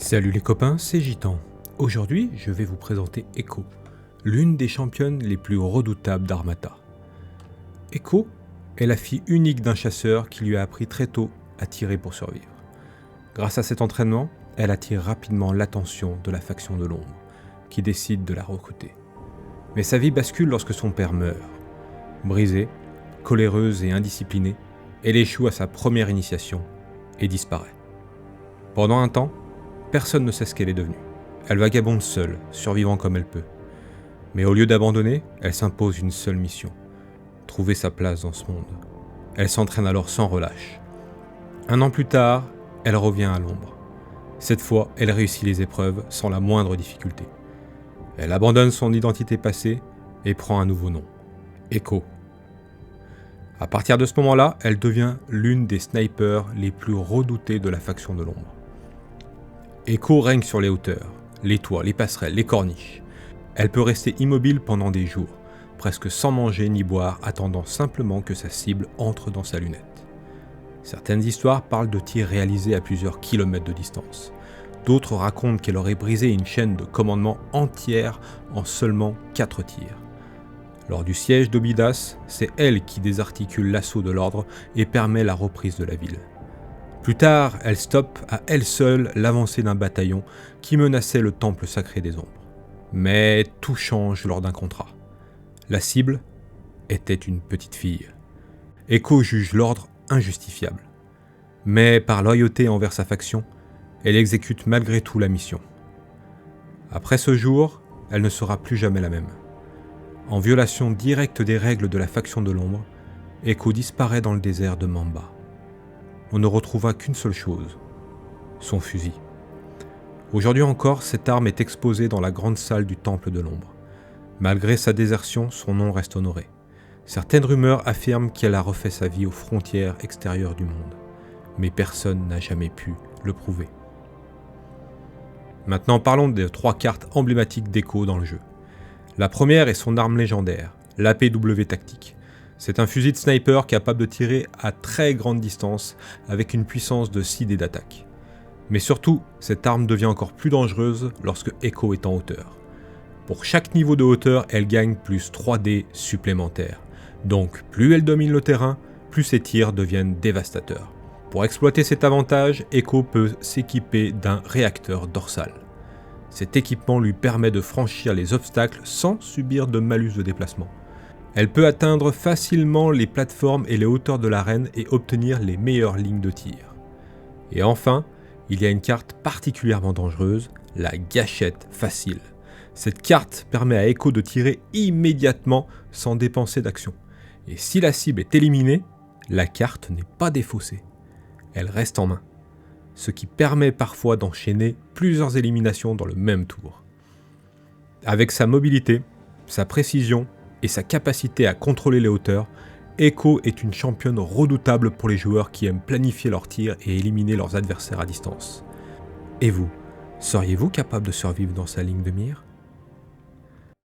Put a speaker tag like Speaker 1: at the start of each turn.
Speaker 1: Salut les copains, c'est Gitan. Aujourd'hui, je vais vous présenter Echo, l'une des championnes les plus redoutables d'Armata. Echo est la fille unique d'un chasseur qui lui a appris très tôt à tirer pour survivre. Grâce à cet entraînement, elle attire rapidement l'attention de la faction de l'ombre, qui décide de la recruter. Mais sa vie bascule lorsque son père meurt. Brisée, coléreuse et indisciplinée, elle échoue à sa première initiation et disparaît. Pendant un temps, personne ne sait ce qu'elle est devenue. Elle vagabonde seule, survivant comme elle peut. Mais au lieu d'abandonner, elle s'impose une seule mission: trouver sa place dans ce monde. Elle s'entraîne alors sans relâche. 1 an plus tard, elle revient à l'ombre. Cette fois, elle réussit les épreuves sans la moindre difficulté. Elle abandonne son identité passée et prend un nouveau nom: Echo. À partir de ce moment-là, elle devient l'une des snipers les plus redoutés de la faction de l'ombre. Echo règne sur les hauteurs, les toits, les passerelles, les corniches. Elle peut rester immobile pendant des jours, presque sans manger ni boire, attendant simplement que sa cible entre dans sa lunette. Certaines histoires parlent de tirs réalisés à plusieurs kilomètres de distance. D'autres racontent qu'elle aurait brisé une chaîne de commandement entière en seulement 4 tirs. Lors du siège d'Obidas, c'est elle qui désarticule l'assaut de l'ordre et permet la reprise de la ville. Plus tard, elle stoppe à elle seule l'avancée d'un bataillon qui menaçait le temple sacré des ombres. Mais tout change lors d'un contrat. La cible était une petite fille. Echo juge l'ordre injustifiable. Mais par loyauté envers sa faction, elle exécute malgré tout la mission. Après ce jour, elle ne sera plus jamais la même. En violation directe des règles de la faction de l'ombre, Echo disparaît dans le désert de Mamba. On ne retrouva qu'une seule chose: son fusil. Aujourd'hui encore, cette arme est exposée dans la grande salle du temple de l'ombre. Malgré sa désertion, son nom reste honoré. Certaines rumeurs affirment qu'elle a refait sa vie aux frontières extérieures du monde, mais personne n'a jamais pu le prouver. Maintenant parlons des 3 cartes emblématiques d'Echo dans le jeu. La première est son arme légendaire, l'APW tactique. C'est un fusil de sniper capable de tirer à très grande distance avec une puissance de 6 dés d'attaque. Mais surtout, cette arme devient encore plus dangereuse lorsque Echo est en hauteur. Pour chaque niveau de hauteur, elle gagne plus 3 dés supplémentaires. Donc plus elle domine le terrain, plus ses tirs deviennent dévastateurs. Pour exploiter cet avantage, Echo peut s'équiper d'un réacteur dorsal. Cet équipement lui permet de franchir les obstacles sans subir de malus de déplacement. Elle peut atteindre facilement les plateformes et les hauteurs de l'arène et obtenir les meilleures lignes de tir. Et enfin, il y a une carte particulièrement dangereuse, la gâchette facile. Cette carte permet à Echo de tirer immédiatement sans dépenser d'action. Et si la cible est éliminée, la carte n'est pas défaussée. Elle reste en main, ce qui permet parfois d'enchaîner plusieurs éliminations dans le même tour. Avec sa mobilité, sa précision et sa capacité à contrôler les hauteurs, Echo est une championne redoutable pour les joueurs qui aiment planifier leurs tirs et éliminer leurs adversaires à distance. Et vous, seriez-vous capable de survivre dans sa ligne de mire ?